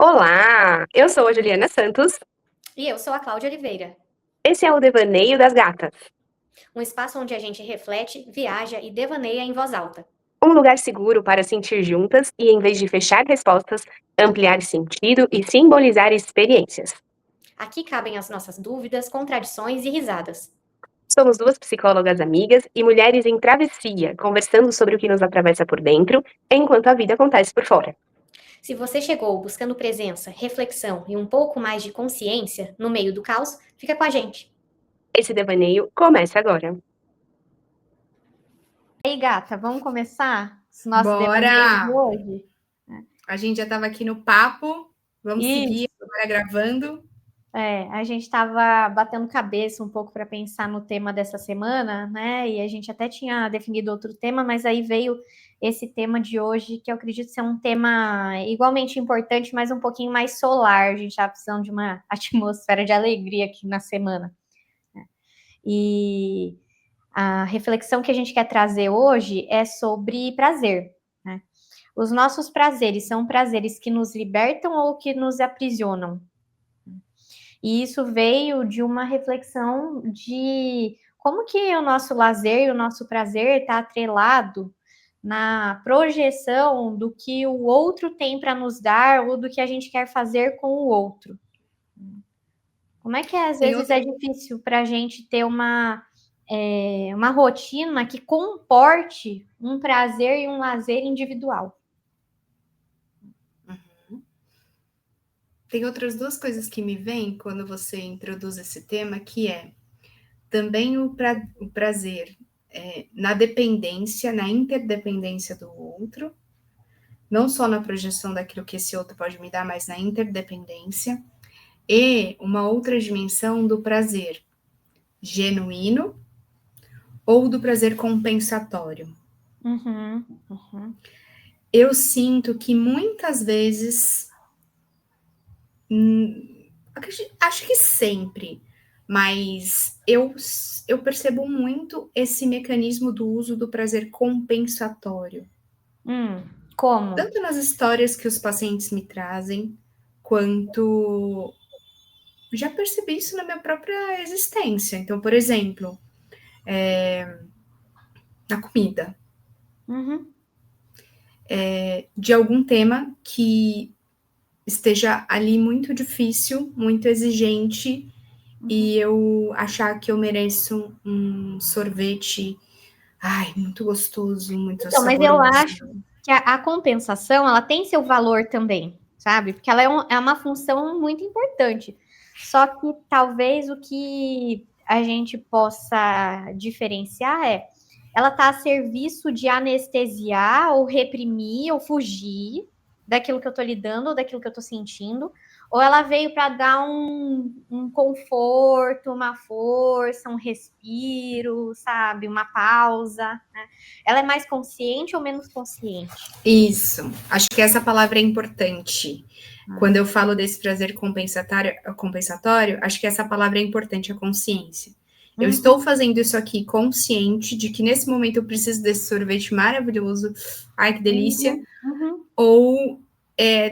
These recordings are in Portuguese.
Olá, eu sou a Juliana Santos. E eu sou a Cláudia Oliveira. Esse é o Devaneio das Gatas, Um espaço onde a gente reflete, viaja e devaneia em voz alta. um lugar seguro para sentir juntas e, em vez de fechar respostas, ampliar sentido e simbolizar experiências. Aqui cabem as nossas dúvidas, contradições e risadas. Somos duas psicólogas amigas e mulheres em travessia, conversando sobre o que nos atravessa por dentro, enquanto a vida acontece por fora. Se você chegou buscando presença, reflexão e um pouco mais de consciência no meio do caos, fica com a gente. Esse devaneio começa agora. E aí, gata, vamos começar os nossos devaneios de Bora! hoje? A gente já estava aqui no papo, vamos seguir Isso. agora gravando. A gente estava batendo cabeça um pouco para pensar no tema dessa semana, né? E a gente até tinha definido outro tema, mas aí veio esse tema de hoje, que eu acredito ser um tema igualmente importante, mas um pouquinho mais solar. A gente está precisando de uma atmosfera de alegria aqui na semana. E a reflexão que a gente quer trazer hoje é sobre prazer, né? Os nossos prazeres são prazeres que nos libertam ou que nos aprisionam? E isso veio de uma reflexão de como que o nosso lazer e o nosso prazer está atrelado na projeção do que o outro tem para nos dar ou do que a gente quer fazer com o outro. Como é que às vezes é difícil para a gente ter uma rotina que comporte um prazer e um lazer individual? Tem outras duas coisas que me vêm quando você introduz esse tema, que é também o prazer na dependência, na interdependência do outro, não só na projeção daquilo que esse outro pode me dar, mas na interdependência, e uma outra dimensão do prazer genuíno ou do prazer compensatório. Eu sinto que muitas vezes, acho que sempre, mas eu percebo muito esse mecanismo do uso do prazer compensatório. Como? Tanto nas histórias que os pacientes me trazem, quanto já percebi isso na minha própria existência. Então, por exemplo, na comida. De algum tema que esteja ali muito difícil, muito exigente, e eu achar que eu mereço um sorvete, muito gostoso, muito Então, mas saboroso. eu acho que a compensação, ela tem seu valor também, sabe? Porque ela é uma função muito importante. Só que talvez o que a gente possa diferenciar ela está a serviço de anestesiar ou reprimir ou fugir daquilo que eu estou lidando ou daquilo que eu estou sentindo, ou ela veio para dar um conforto, uma força, um respiro, sabe? Uma pausa, né? Ela é mais consciente ou menos consciente? Isso, acho que essa palavra é importante. Quando eu falo desse prazer compensatório, acho que essa palavra é importante, a consciência. Eu estou fazendo isso aqui consciente de que nesse momento eu preciso desse sorvete maravilhoso, ai que delícia, ou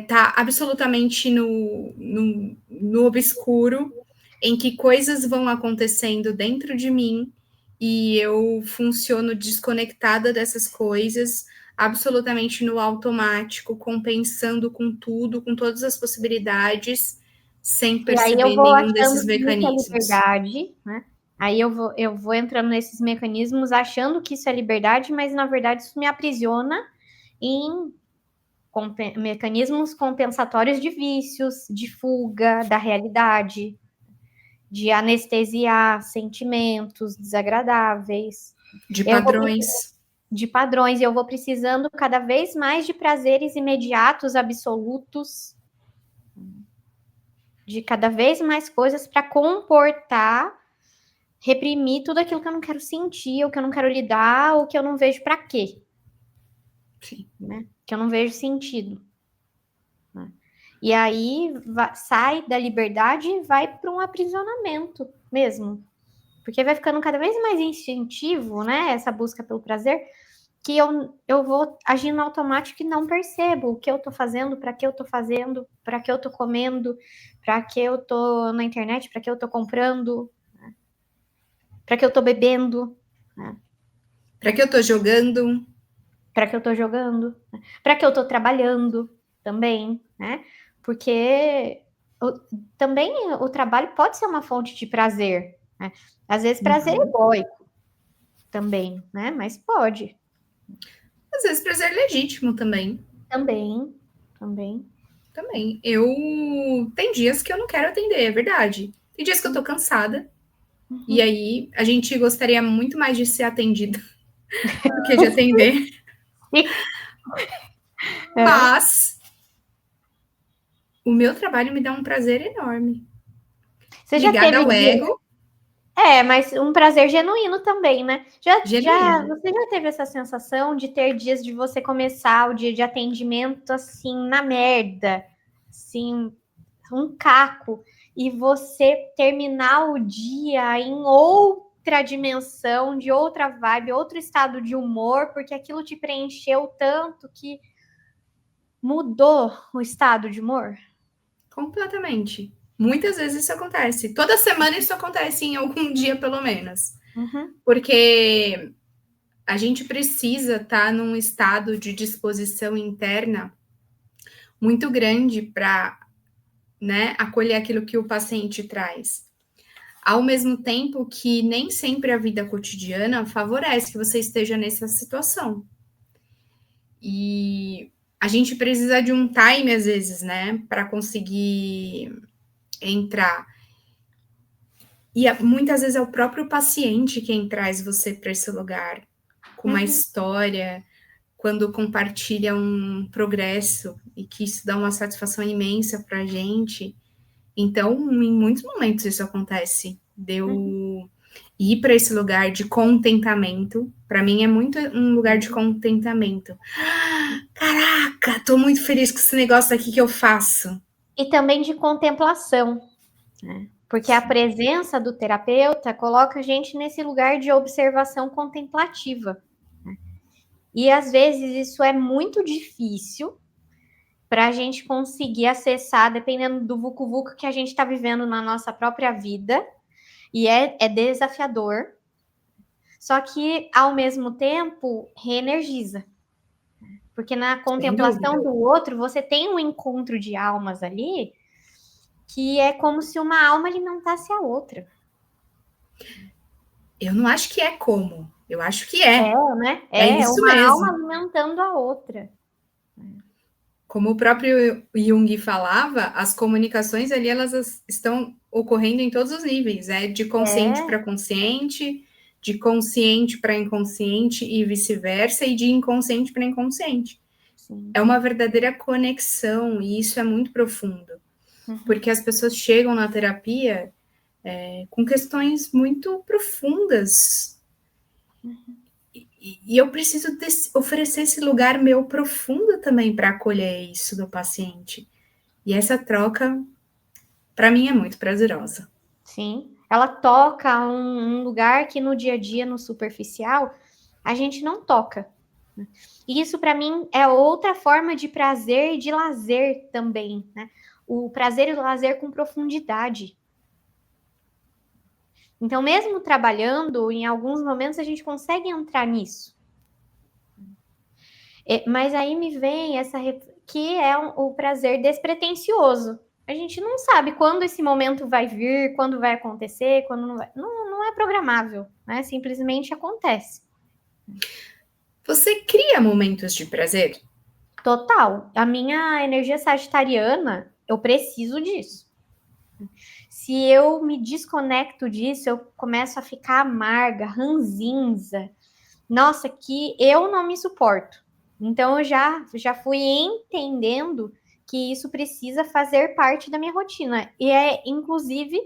tá absolutamente no obscuro, em que coisas vão acontecendo dentro de mim e eu funciono desconectada dessas coisas, absolutamente no automático, compensando com tudo, com todas as possibilidades, sem perceber nenhum desses mecanismos. Isso é liberdade, né? Aí eu vou entrando nesses mecanismos achando que isso é liberdade, mas na verdade isso me aprisiona em mecanismos compensatórios de vícios, de fuga da realidade, de anestesiar sentimentos desagradáveis. De padrões. De padrões, e eu vou precisando cada vez mais de prazeres imediatos, absolutos, de cada vez mais coisas para comportar, reprimir tudo aquilo que eu não quero sentir, ou que eu não quero lidar, ou que eu não vejo para quê. Sim. Né? Que eu não vejo sentido. Né? E aí sai da liberdade e vai para um aprisionamento mesmo. Porque vai ficando cada vez mais instintivo, né? Essa busca pelo prazer. que eu vou agindo no automático e não percebo o que eu tô fazendo, para que eu tô fazendo, para que eu tô comendo, para que eu tô na internet, para que eu tô comprando, né? Para que eu tô bebendo, né? Para que eu tô jogando? Para que eu tô jogando, né? Para que eu tô trabalhando também, né? Porque também o trabalho pode ser uma fonte de prazer, né? Às vezes prazer egóico também, né? Mas pode. Às vezes prazer legítimo também. Também. Também. Tem dias que eu não quero atender, é verdade. Tem dias que eu tô cansada. E aí a gente gostaria muito mais de ser atendida do que de atender. Mas o meu trabalho me dá um prazer enorme. Você já Ligada teve ao dia... ego. mas um prazer genuíno também, né? Genuíno. Você já teve essa sensação de ter dias de você começar o dia de atendimento assim, na merda, assim, um caco, e você terminar o dia em outra dimensão, de outra vibe, outro estado de humor, porque aquilo te preencheu tanto que mudou o estado de humor? Completamente. Muitas vezes isso acontece. Toda semana isso acontece em algum dia, pelo menos. Porque a gente precisa estar num estado de disposição interna muito grande para, né, acolher aquilo que o paciente traz. Ao mesmo tempo que nem sempre a vida cotidiana favorece que você esteja nessa situação. E a gente precisa de um time, às vezes, né, para conseguir entrar. E muitas vezes é o próprio paciente quem traz você para esse lugar, com uma história, quando compartilha um progresso, e que isso dá uma satisfação imensa para a gente. Então, em muitos momentos isso acontece, de eu ir para esse lugar de contentamento. Para mim é muito um lugar de contentamento. Caraca, tô muito feliz com esse negócio aqui que eu faço. E também de contemplação, né? Porque a presença do terapeuta coloca a gente nesse lugar de observação contemplativa, né? E às vezes isso é muito difícil para a gente conseguir acessar, dependendo do vucu-vucu que a gente está vivendo na nossa própria vida, e é desafiador, só que, ao mesmo tempo, reenergiza. Porque na contemplação do outro, você tem um encontro de almas ali, que é como se uma alma alimentasse a outra. Eu não acho que é como, eu acho que é. Né? É isso uma mesmo. alma alimentando a outra. Como o próprio Jung falava, as comunicações ali, elas estão ocorrendo em todos os níveis, de consciente para consciente, de consciente para inconsciente e vice-versa, e de inconsciente para inconsciente. Sim. É uma verdadeira conexão, e isso é muito profundo, porque as pessoas chegam na terapia com questões muito profundas, e eu preciso oferecer esse lugar meu profundo também para acolher isso do paciente. E essa troca, para mim, é muito prazerosa. Sim, ela toca um lugar que no dia a dia, no superficial, a gente não toca. E isso, para mim, é outra forma de prazer e de lazer também, né? O prazer e o lazer com profundidade. Então, mesmo trabalhando, em alguns momentos a gente consegue entrar nisso. Mas aí me vem que é o prazer despretensioso. A gente não sabe quando esse momento vai vir, quando vai acontecer, quando não vai. Não é programável, né? Simplesmente acontece. Você cria momentos de prazer? Total. A minha energia sagitariana, eu preciso disso. Se eu me desconecto disso, eu começo a ficar amarga, ranzinza. Nossa, que eu não me suporto. Então, eu já fui entendendo que isso precisa fazer parte da minha rotina. E inclusive,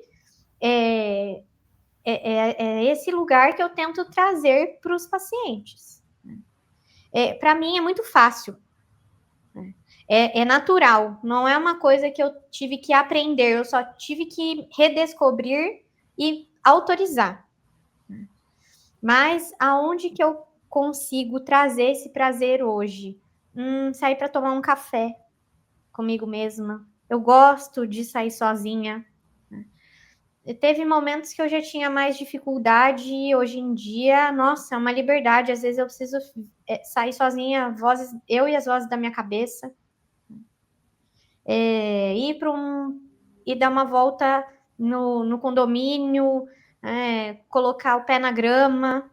esse lugar que eu tento trazer para os pacientes. Para mim, é muito fácil. É natural. Não é uma coisa que eu tive que aprender. Eu só tive que redescobrir e autorizar. Mas aonde que eu consigo trazer esse prazer hoje? Sair para tomar um café comigo mesma. Eu gosto de sair sozinha. Teve momentos que eu já tinha mais dificuldade e hoje em dia, nossa, é uma liberdade. Às vezes eu preciso sair sozinha, eu e as vozes da minha cabeça. Ir dar uma volta no condomínio, colocar o pé na grama.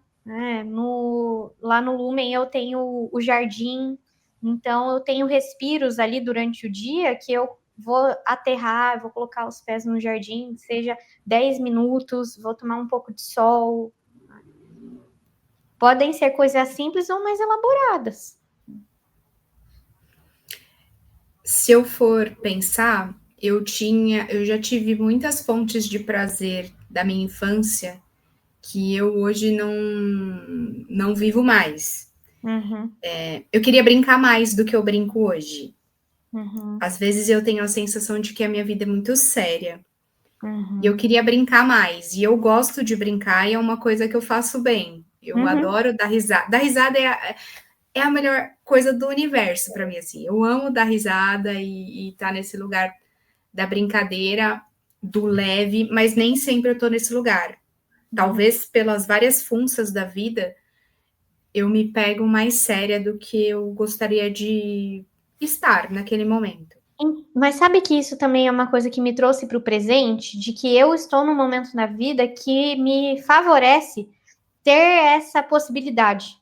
Lá no Lumen eu tenho o jardim, então eu tenho respiros ali durante o dia que eu vou aterrar, vou colocar os pés no jardim, seja 10 minutos, vou tomar um pouco de sol. Podem ser coisas simples ou mais elaboradas. Se eu for pensar, eu já tive muitas fontes de prazer da minha infância que eu hoje não vivo mais. Uhum. Eu queria brincar mais do que eu brinco hoje. Uhum. Às vezes eu tenho a sensação de que a minha vida é muito séria. Uhum. E eu queria brincar mais. E eu gosto de brincar e é uma coisa que eu faço bem. Eu adoro dar risada. Dar risada é a melhor coisa do universo para mim, assim. Eu amo dar risada e estar nesse lugar da brincadeira, do leve, mas nem sempre eu tô nesse lugar. Talvez pelas várias funções da vida, eu me pego mais séria do que eu gostaria de estar naquele momento. Mas sabe que isso também é uma coisa que me trouxe para o presente, de que eu estou num momento na vida que me favorece ter essa possibilidade.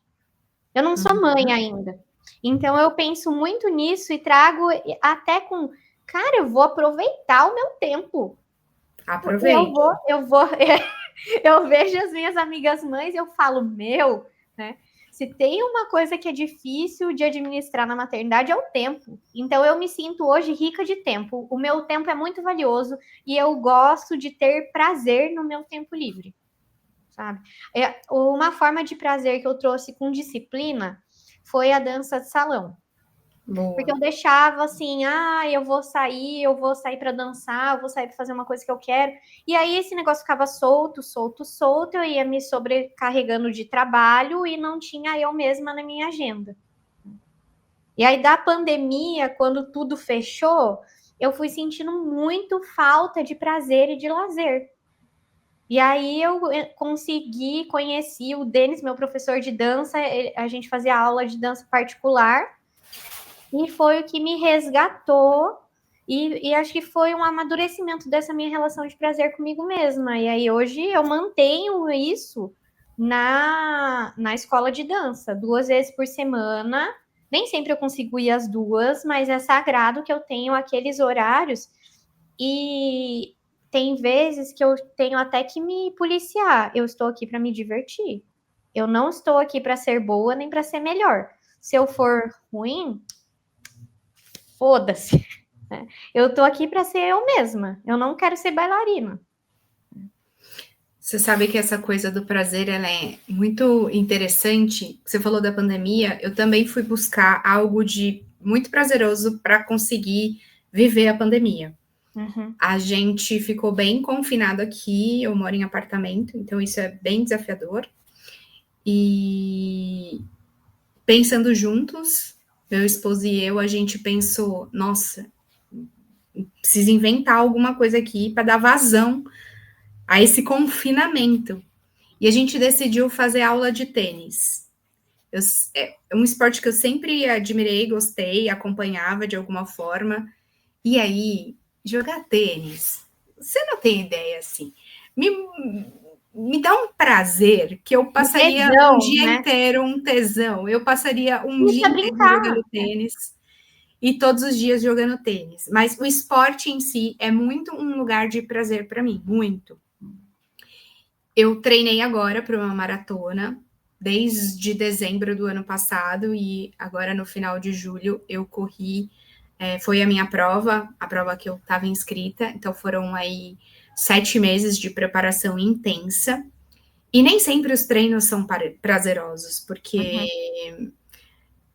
Eu não sou mãe ainda. Então eu penso muito nisso e trago até com, cara, eu vou aproveitar o meu tempo. Aproveite. Eu vejo as minhas amigas mães e eu falo, né? Se tem uma coisa que é difícil de administrar na maternidade é o tempo. Então eu me sinto hoje rica de tempo. O meu tempo é muito valioso e eu gosto de ter prazer no meu tempo livre. Sabe? Uma forma de prazer que eu trouxe com disciplina foi a dança de salão. Boa. Porque eu deixava assim, eu vou sair para dançar, eu vou sair para fazer uma coisa que eu quero. E aí esse negócio ficava solto, eu ia me sobrecarregando de trabalho e não tinha eu mesma na minha agenda. E aí da pandemia, quando tudo fechou, eu fui sentindo muito falta de prazer e de lazer. E aí eu conheci o Denis, meu professor de dança, a gente fazia aula de dança particular, e foi o que me resgatou, e acho que foi um amadurecimento dessa minha relação de prazer comigo mesma. E aí hoje eu mantenho isso na escola de dança, 2 vezes por semana. Nem sempre eu consigo ir as 2, mas é sagrado que eu tenho aqueles horários, e tem vezes que eu tenho até que me policiar. Eu estou aqui para me divertir. Eu não estou aqui para ser boa nem para ser melhor. Se eu for ruim, foda-se. Eu estou aqui para ser eu mesma. Eu não quero ser bailarina. Você sabe que essa coisa do prazer, ela é muito interessante. Você falou da pandemia, eu também fui buscar algo de muito prazeroso para conseguir viver a pandemia. A gente ficou bem confinado aqui, eu moro em apartamento, então isso é bem desafiador. E pensando juntos, meu esposo e eu, a gente pensou, nossa, precisa inventar alguma coisa aqui para dar vazão a esse confinamento. E a gente decidiu fazer aula de tênis. É um esporte que eu sempre admirei, gostei, acompanhava de alguma forma. E aí, jogar tênis, você não tem ideia, assim, me dá um prazer que eu passaria um dia inteiro, um tesão. Eu passaria um dia inteiro jogando tênis e todos os dias jogando tênis. Mas o esporte em si é muito um lugar de prazer para mim, muito. Eu treinei agora para uma maratona, desde dezembro do ano passado, e agora no final de julho eu corri, foi a minha prova, a prova que eu estava inscrita, então foram aí 7 meses de preparação intensa, e nem sempre os treinos são prazerosos, porque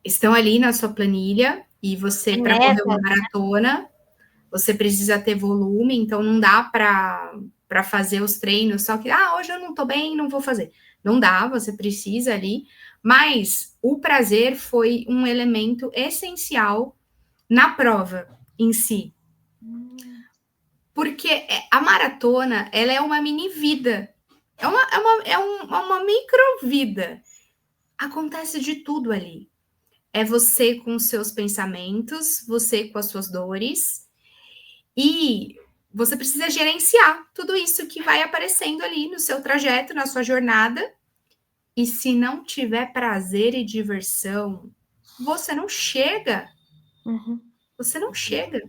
estão ali na sua planilha, e você, para correr uma maratona, você precisa ter volume, então não dá para fazer os treinos, só que, hoje eu não tô bem, não vou fazer. Não dá, você precisa ali Mas o prazer foi um elemento essencial na prova em si. Porque a maratona, ela é uma mini vida. É uma micro vida. Acontece de tudo ali. É você com os seus pensamentos, você com as suas dores. E você precisa gerenciar tudo isso que vai aparecendo ali no seu trajeto, na sua jornada. E se não tiver prazer e diversão, você não chega. Você não chega.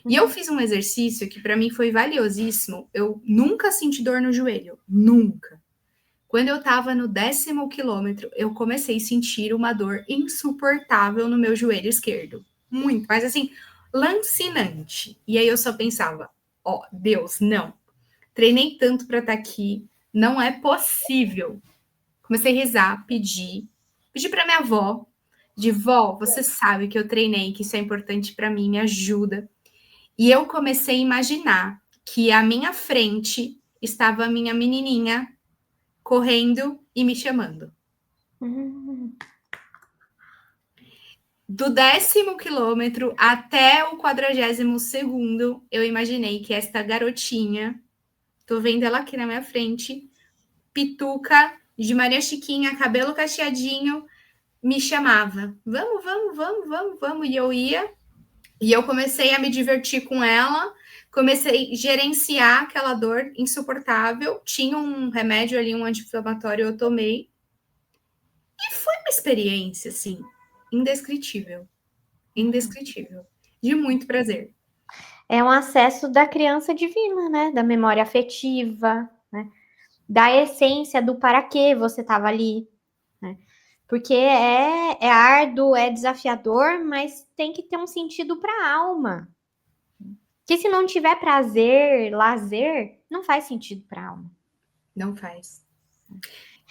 E eu fiz um exercício que para mim foi valiosíssimo. Eu nunca senti dor no joelho. Nunca. Quando eu estava no 10º quilômetro, eu comecei a sentir uma dor insuportável no meu joelho esquerdo. Muito, mas assim, lancinante. E aí eu só pensava, ó, Deus, não. Treinei tanto para estar aqui, não é possível. Comecei a rezar, pedi para minha avó, de vó, você sabe que eu treinei, que isso é importante para mim, me ajuda. E eu comecei a imaginar que à minha frente estava a minha menininha correndo e me chamando. Do 10º quilômetro até o 42º, eu imaginei que esta garotinha, tô vendo ela aqui na minha frente, pituca, de Maria Chiquinha, cabelo cacheadinho, me chamava. Vamos, vamos, vamos, vamos, vamos. E eu ia, e eu comecei a me divertir com ela, comecei a gerenciar aquela dor insuportável. Tinha um remédio ali, um anti-inflamatório, eu tomei. E foi uma experiência, assim, indescritível. Indescritível. De muito prazer. É um acesso da criança divina, né? Da memória afetiva, né? Da essência do para que você estava ali, né? Porque é árduo, é desafiador, mas tem que ter um sentido para a alma. Que se não tiver prazer, lazer, não faz sentido para a alma. Não faz.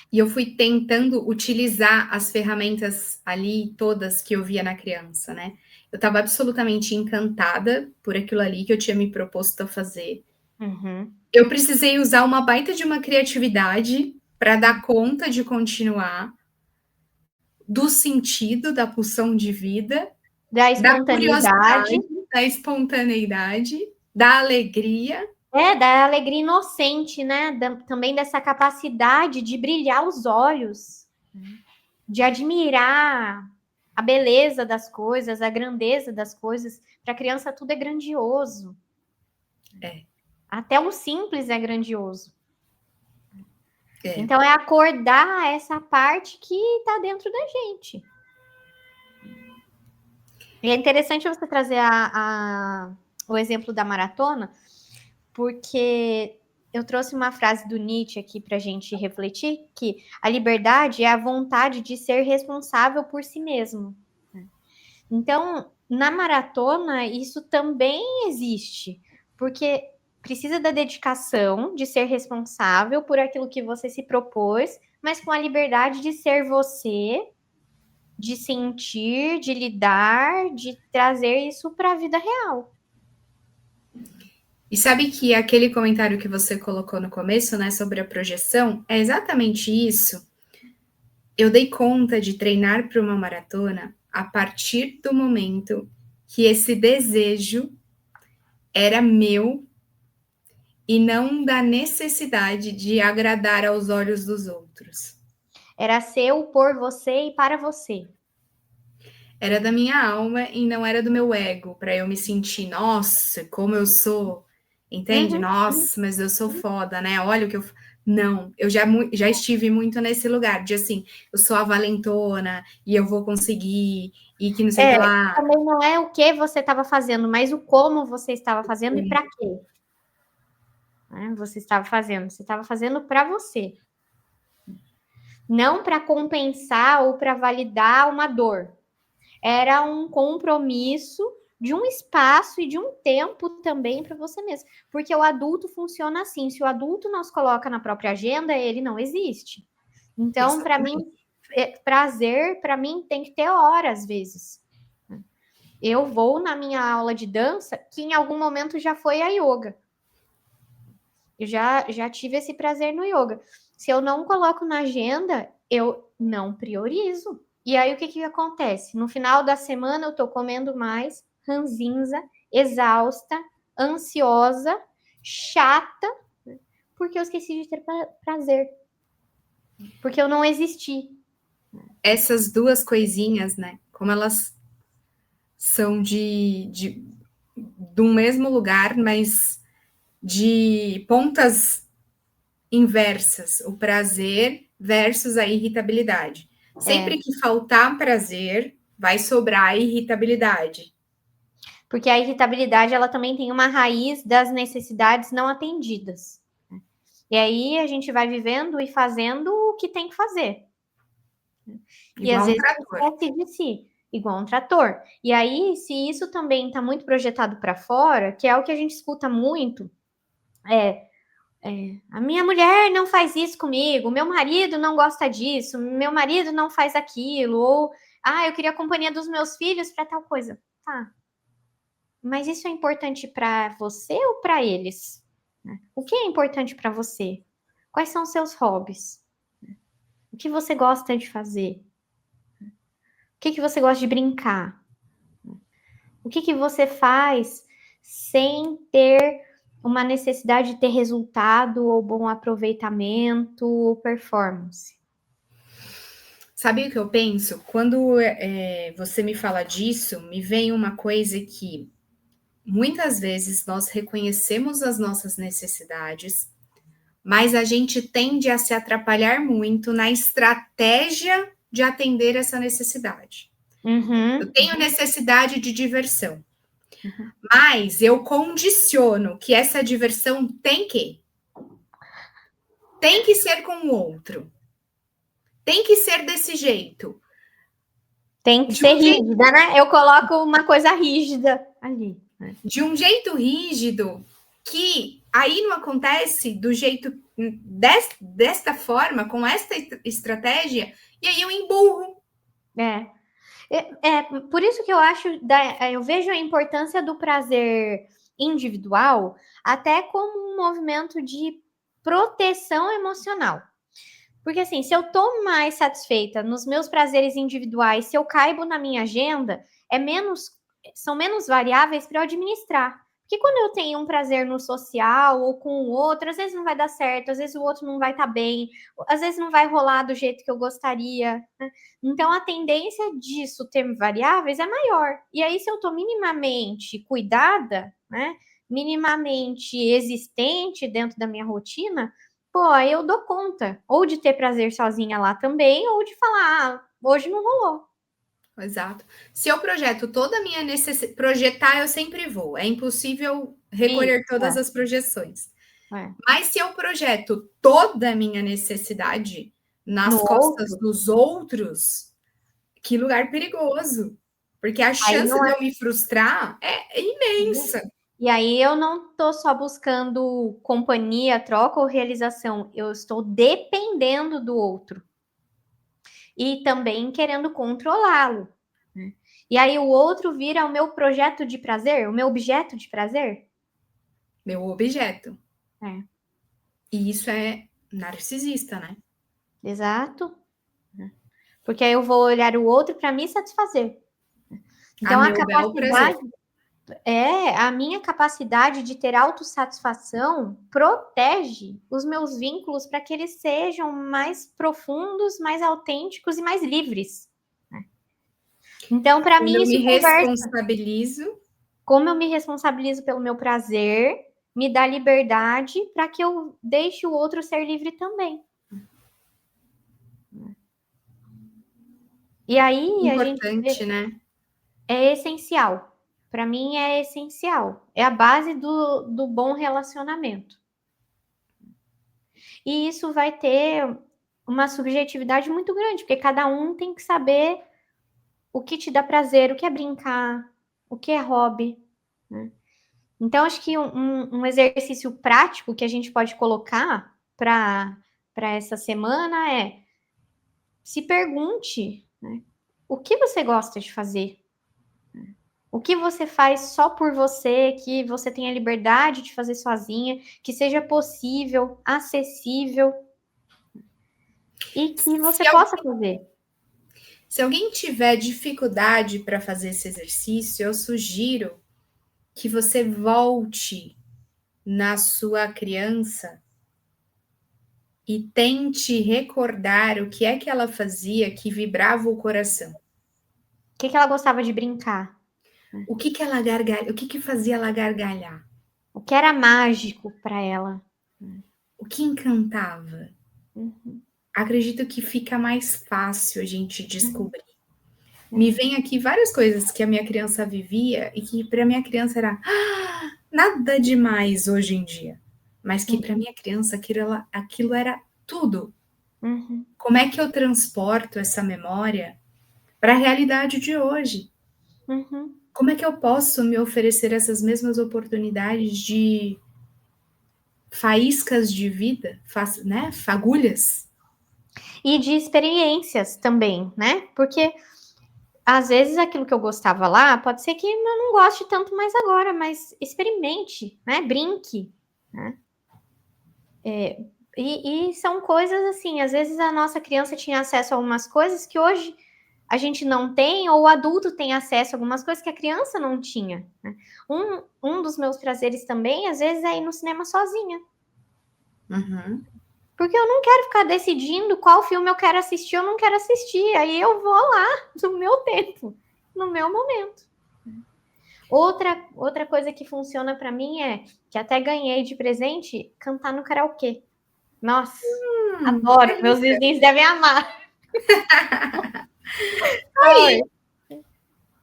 E eu fui tentando utilizar as ferramentas ali todas que eu via na criança, né? Eu estava absolutamente encantada por aquilo ali que eu tinha me proposto a fazer. Eu precisei usar uma baita de uma criatividade para dar conta de continuar, do sentido da pulsão de vida, Da da espontaneidade. curiosidade, da espontaneidade, da alegria. Da alegria inocente, né? Também dessa capacidade de brilhar os olhos, de admirar a beleza das coisas, a grandeza das coisas. Para a criança tudo é grandioso. Até o simples é grandioso. Então é acordar essa parte que está dentro da gente. E é interessante você trazer o exemplo da maratona, porque eu trouxe uma frase do Nietzsche aqui para a gente refletir, que a liberdade é a vontade de ser responsável por si mesmo. Então, na maratona, isso também existe, porque precisa da dedicação de ser responsável por aquilo que você se propôs, mas com a liberdade de ser você, de sentir, de lidar, de trazer isso para a vida real. E sabe que aquele comentário que você colocou no começo, né, sobre a projeção, é exatamente isso. Eu dei conta de treinar para uma maratona a partir do momento que esse desejo era meu e não da necessidade de agradar aos olhos dos outros. Era seu, por você e para você. Era da minha alma e não era do meu ego, para eu me sentir, nossa, como eu sou, entende? Nossa, mas eu sou foda, né? Olha o que eu... Não, eu já estive muito nesse lugar, de assim, eu sou a valentona e eu vou conseguir, e que não sei o que lá. Também não é o que você estava fazendo, mas o como você estava fazendo e para quê. Você estava fazendo para você. Não para compensar ou para validar uma dor. Era um compromisso de um espaço e de um tempo também para você mesmo. Porque o adulto funciona assim. Se o adulto não se coloca na própria agenda, ele não existe. Então, para mim, prazer, para mim, tem que ter hora, às vezes. Eu vou na minha aula de dança, que em algum momento já foi a yoga. Eu já tive esse prazer no yoga. Se eu não coloco na agenda, eu não priorizo. E aí, o que acontece? No final da semana, eu tô comendo mais, ranzinza, exausta, ansiosa, chata, porque eu esqueci de ter prazer. Porque eu não existi. Essas duas coisinhas, né? Como elas são de um mesmo lugar, mas de pontas inversas. O prazer versus a irritabilidade. Sempre que faltar prazer, vai sobrar a irritabilidade. Porque a irritabilidade, ela também tem uma raiz das necessidades não atendidas. E aí a gente vai vivendo e fazendo o que tem que fazer. E às vezes esquece de si, igual um trator. E aí, se isso também está muito projetado para fora, que é o que a gente escuta muito, a minha mulher não faz isso comigo, meu marido não gosta disso, meu marido não faz aquilo, ou eu queria a companhia dos meus filhos para tal coisa. Tá. Mas isso é importante para você ou para eles? O que é importante para você? Quais são os seus hobbies? O que você gosta de fazer? O que você gosta de brincar? O que você faz sem ter uma necessidade de ter resultado ou bom aproveitamento ou performance? Sabe o que eu penso? Quando você me fala disso, me vem uma coisa que muitas vezes nós reconhecemos as nossas necessidades, mas a gente tende a se atrapalhar muito na estratégia de atender essa necessidade. Eu tenho necessidade de diversão, mas eu condiciono que essa diversão tem que ser com o outro. Tem que ser desse jeito. Tem que ser rígida, né? Eu coloco uma coisa rígida ali. De um jeito rígido, que aí não acontece do jeito desta forma, com esta estratégia, e aí eu emburro. Por isso que eu acho, eu vejo a importância do prazer individual até como um movimento de proteção emocional. Porque assim, se eu tô mais satisfeita nos meus prazeres individuais, se eu caibo na minha agenda, são menos variáveis para eu administrar. Porque quando eu tenho um prazer no social ou com o outro, às vezes não vai dar certo, às vezes o outro não vai estar bem, às vezes não vai rolar do jeito que eu gostaria, né? Então a tendência disso ter variáveis é maior. E aí, se eu tô minimamente cuidada, né? Minimamente existente dentro da minha rotina, pô, aí eu dou conta, ou de ter prazer sozinha lá também, ou de falar, hoje não rolou. Exato. Se eu projeto toda a minha necessidade, projetar eu sempre vou, é impossível recolher todas as projeções. Mas se eu projeto toda a minha necessidade nas costas dos outros, que lugar perigoso. Porque a chance de eu me frustrar é imensa. E aí eu não estou só buscando companhia, troca ou realização, eu estou dependendo do outro. E também querendo controlá-lo. Né? E aí o outro vira o meu projeto de prazer, o meu objeto de prazer? Meu objeto. E isso é narcisista, né? Exato. Porque aí eu vou olhar o outro para me satisfazer. Então a capacidade... a minha capacidade de ter autossatisfação protege os meus vínculos para que eles sejam mais profundos, mais autênticos e mais livres. Então, para mim, isso responsabilizo. Como eu me responsabilizo pelo meu prazer, me dá liberdade para que eu deixe o outro ser livre também. E aí, importante, né? É essencial. Para mim é essencial. É a base do bom relacionamento. E isso vai ter uma subjetividade muito grande, porque cada um tem que saber o que te dá prazer, o que é brincar, o que é hobby. Né? Então, acho que um exercício prático que a gente pode colocar para essa semana é se pergunte, né, o que você gosta de fazer? O que você faz só por você, que você tenha liberdade de fazer sozinha, que seja possível, acessível. e que você Se possa fazer. Se alguém tiver dificuldade para fazer esse exercício, eu sugiro que você volte na sua criança e tente recordar o que é que ela fazia que vibrava o coração. O que ela gostava de brincar? O que fazia ela gargalhar? O que era mágico para ela? O que encantava? Acredito que fica mais fácil a gente descobrir. Me vem aqui várias coisas que a minha criança vivia e que para minha criança era nada demais hoje em dia, mas que para minha criança aquilo era tudo. Como é que eu transporto essa memória para a realidade de hoje? Como é que eu posso me oferecer essas mesmas oportunidades de faíscas de vida, né? Fagulhas? E de experiências também, né? Porque às vezes aquilo que eu gostava lá, pode ser que eu não goste tanto mais agora, mas experimente, né? Brinque, né? E são coisas assim, às vezes a nossa criança tinha acesso a algumas coisas que hoje a gente não tem, ou o adulto tem acesso a algumas coisas que a criança não tinha. Né? Um dos meus prazeres também, às vezes, é ir no cinema sozinha. Porque eu não quero ficar decidindo qual filme eu quero assistir ou não quero assistir. Aí eu vou lá no meu tempo, no meu momento. Outra coisa que funciona para mim é que até ganhei de presente cantar no karaokê. Nossa, adoro. Meus vizinhos devem amar. Aí.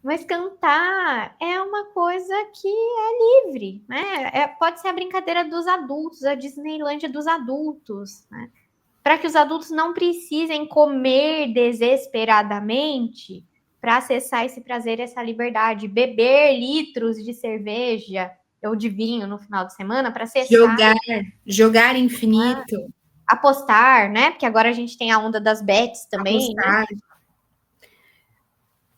Mas cantar é uma coisa que é livre, né? Pode ser a brincadeira dos adultos, a Disneylândia dos adultos, né? Para que os adultos não precisem comer desesperadamente para acessar esse prazer, essa liberdade, beber litros de cerveja ou de vinho no final de semana para acessar. Jogar infinito. Apostar, né? Porque agora a gente tem a onda das bets também, apostar. Né?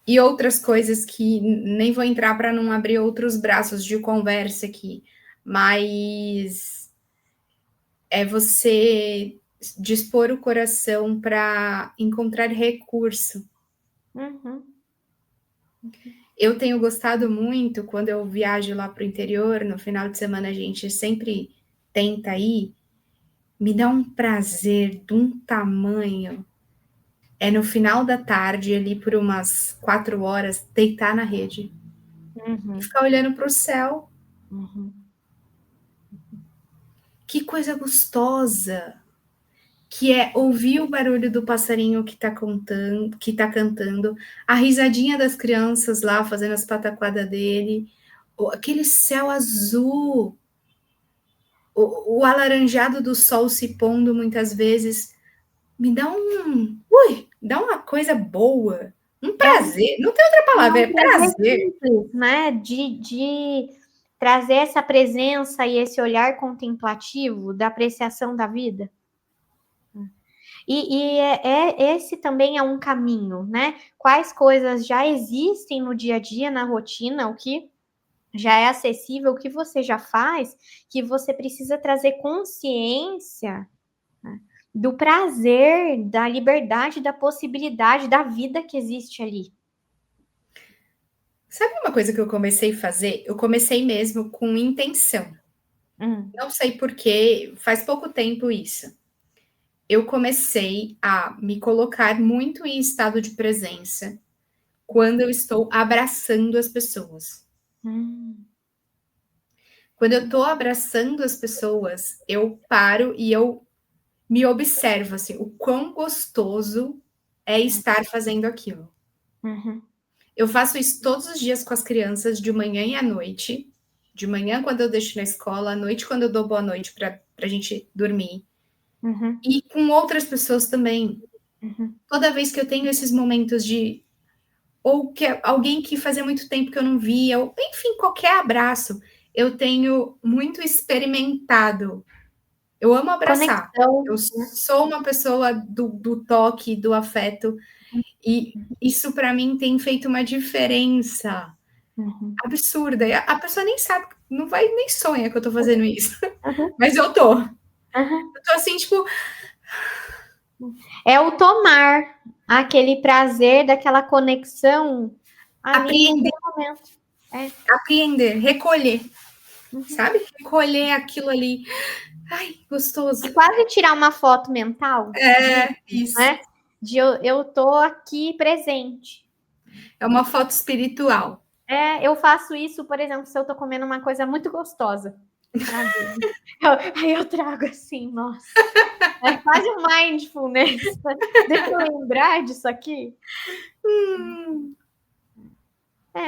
E outras coisas que nem vou entrar para não abrir outros braços de conversa aqui, mas é você dispor o coração para encontrar recurso. Eu tenho gostado muito quando eu viajo lá para o interior, no final de semana a gente sempre tenta ir, me dá um prazer de um tamanho. É no final da tarde, ali por umas 4 horas, deitar na rede. E ficar olhando para o céu. Que coisa gostosa. Que é ouvir o barulho do passarinho que tá cantando, a risadinha das crianças lá fazendo as pataquadas dele, aquele céu azul, o alaranjado do sol se pondo muitas vezes, me dá dá uma coisa boa, um prazer, não tem outra palavra, é prazer. Simples, né? De trazer essa presença e esse olhar contemplativo da apreciação da vida. E esse também é um caminho, né? Quais coisas já existem no dia a dia, na rotina, o que já é acessível, o que você já faz, que você precisa trazer consciência, né, do prazer, da liberdade, da possibilidade, da vida que existe ali. Sabe uma coisa que eu comecei a fazer? Eu comecei mesmo com intenção. Não sei porquê, faz pouco tempo isso. Eu comecei a me colocar muito em estado de presença quando eu estou abraçando as pessoas. Quando eu estou abraçando as pessoas, eu paro e eu me observo, assim, o quão gostoso é estar fazendo aquilo. Eu faço isso todos os dias com as crianças, de manhã e à noite. De manhã, quando eu deixo na escola, à noite, quando eu dou boa noite para a gente dormir. E com outras pessoas também. Toda vez que eu tenho esses momentos de... Ou que alguém que fazia muito tempo que eu não via, ou, enfim, qualquer abraço, eu tenho muito experimentado. Eu amo abraçar. Conexão. Eu sou uma pessoa do toque, do afeto. E isso, para mim, tem feito uma diferença absurda. A pessoa nem sabe, não vai nem sonha que eu tô fazendo isso. Mas eu tô. Eu tô assim, tipo... É o tomar, aquele prazer daquela conexão ali Apreender. naquele momento. Apreender, recolher, sabe? Recolher aquilo ali. Ai, gostoso. É quase tirar uma foto mental. Isso. Né? De eu tô aqui presente. É uma foto espiritual. Eu faço isso, por exemplo, se eu tô comendo uma coisa muito gostosa. Aí eu trago assim, nossa. É quase um mindfulness. Deixa eu lembrar disso aqui.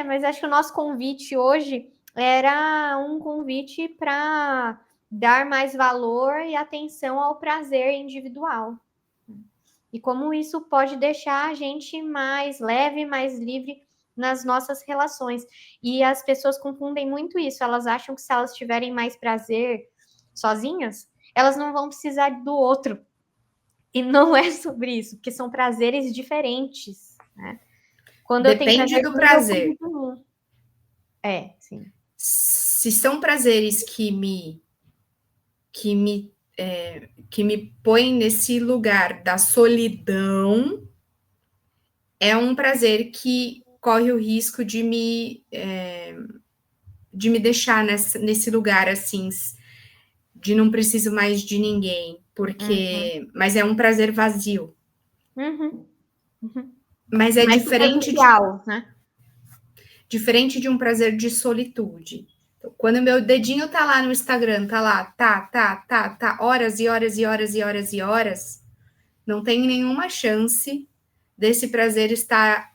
Mas acho que o nosso convite hoje era um convite para dar mais valor e atenção ao prazer individual. E como isso pode deixar a gente mais leve, mais livre nas nossas relações. E as pessoas confundem muito isso. Elas acham que se elas tiverem mais prazer sozinhas, elas não vão precisar do outro. E não é sobre isso, porque são prazeres diferentes, né? Quando Depende do prazer. Eu cuido. Sim. Se são prazeres que me põem nesse lugar da solidão, é um prazer que corre o risco de me deixar nesse lugar assim, de não preciso mais de ninguém, porque mas é um prazer vazio. Mas é diferente de um prazer de solitude. Então, quando meu dedinho tá lá no Instagram, tá lá, tá, horas e horas e horas e horas e horas, não tem nenhuma chance desse prazer estar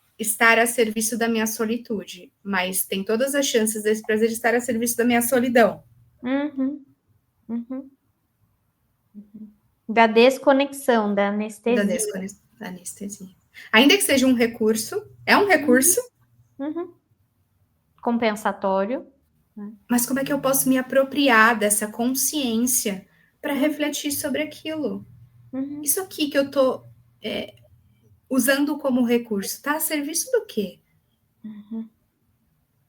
a serviço da minha solitude, mas tem todas as chances desse prazer estar a serviço da minha solidão. Da desconexão, da anestesia. Da anestesia. Ainda que seja um recurso, é um recurso. Compensatório. Mas como é que eu posso me apropriar dessa consciência para refletir sobre aquilo? Isso aqui que eu tô usando como recurso, está a serviço do quê?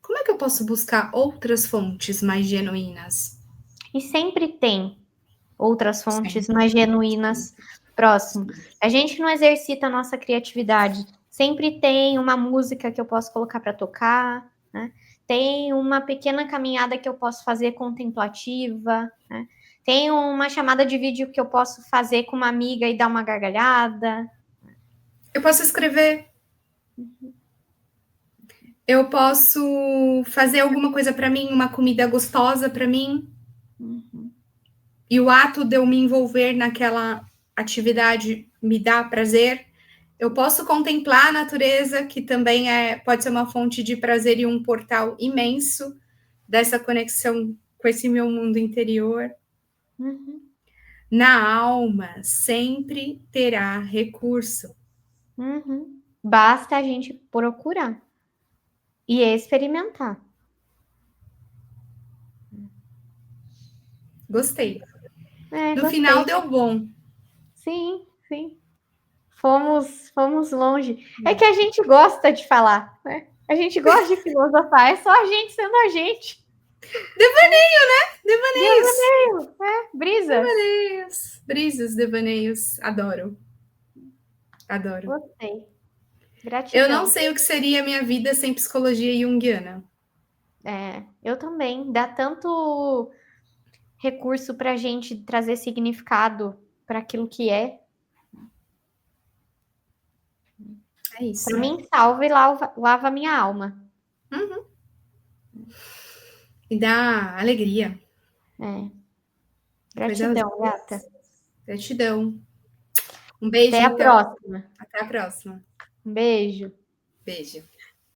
Como é que eu posso buscar outras fontes mais genuínas? E sempre tem outras fontes mais genuínas próximo. A gente não exercita a nossa criatividade. Sempre tem uma música que eu posso colocar para tocar, né? Tem uma pequena caminhada que eu posso fazer contemplativa, né? Tem uma chamada de vídeo que eu posso fazer com uma amiga e dar uma gargalhada. Eu posso escrever. Eu posso fazer alguma coisa para mim, uma comida gostosa para mim. E o ato de eu me envolver naquela atividade me dá prazer. Eu posso contemplar a natureza, que também pode ser uma fonte de prazer e um portal imenso dessa conexão com esse meu mundo interior. Na alma sempre terá recurso. Basta a gente procurar e experimentar. Gostei. No gostei. final deu bom. Sim. Fomos longe. É que a gente gosta de falar, né? A gente gosta de filosofar. É só a gente sendo a gente. Devaneio, né? Devaneios. Brisa. Brisas, devaneios. Adoro. Gostei. Gratidão. Eu não sei o que seria a minha vida sem psicologia junguiana. Eu também. Dá tanto recurso para a gente trazer significado para aquilo que é. É isso. Para mim, salva e lava minha alma. E dá alegria. Gratidão, gata. Gratidão. Um beijo. Até a próxima. Até a próxima. Um beijo. Beijo.